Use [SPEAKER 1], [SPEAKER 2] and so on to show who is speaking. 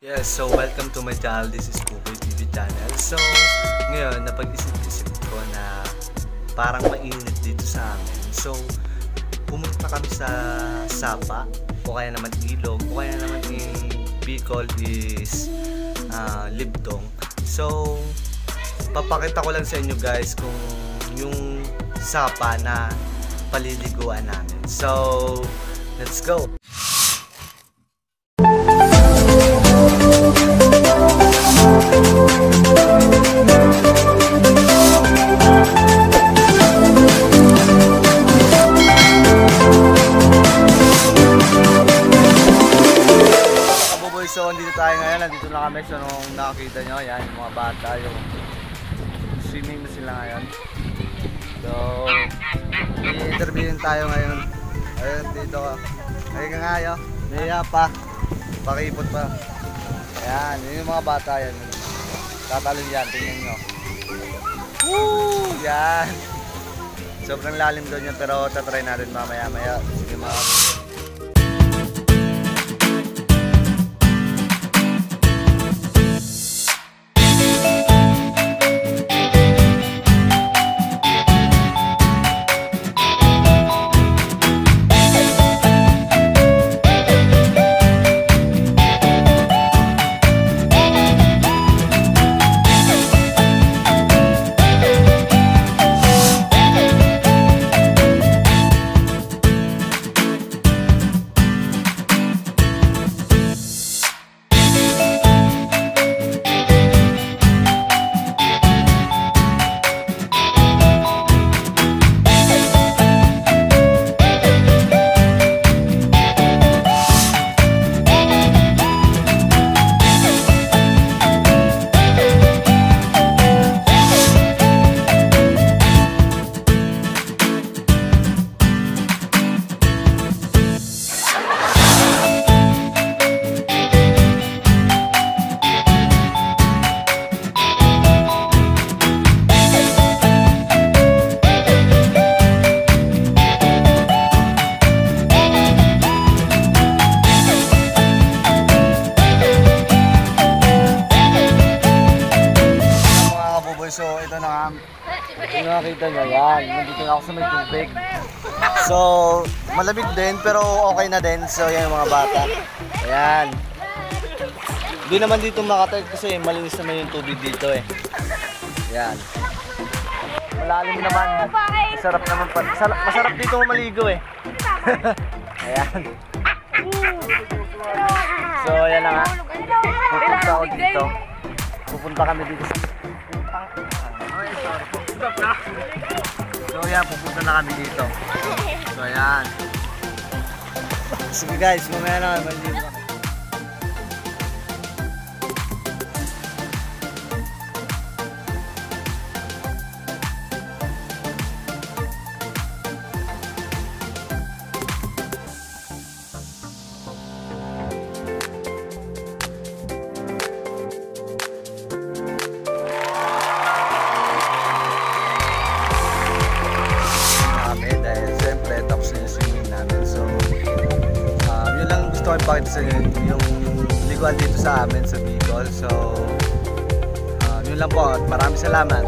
[SPEAKER 1] Yes, so welcome to my channel. This is Kuboy TV channel. So, ngayon, napag-isip-isip ko na parang mainit dito sa amin. So, pumunta kami sa Sapa, o kaya naman Ilog, o kaya naman in Bicol is Libdong. So, papakita ko lang sa inyo guys kung yung Sapa na paliliguan namin. So, let's go! So, dito tayo ngayon, nandito na kami. So, nung nakakita nyo, yan, yung mga bata, yung swimming na sila ngayon. So, i-interviewin tayo ngayon. Ayun, dito ka. Ayun ka nga, yun. Naya pa. Pakipot pa. Ayan, yun yung mga bata, yan. Tatalon yan, tingnan nyo. Woo! Yan. Sobrang lalim doon yan, pero tatry natin mamaya-maya. Sige mga So ito na nga, kung nakakita nyo, yan, nandito na ako sa may tubig. So, malamig din pero okay na din. So yan yung mga bata. Ayan. Hindi naman dito makatag kasi malinis naman yung tubig dito eh. Ayan. Malalim naman. Masarap naman pa. Masarap dito maligo eh. Ayan. So ayan na nga. Pupunta ako dito. Pupunta kami dito sa... So yan, pupunta na kami dito. So yan. Sige guys, mamaya na kami. Pakita sa inyo yung liguan dito sa amin sa Bicol. So yun lang po at maraming salamat.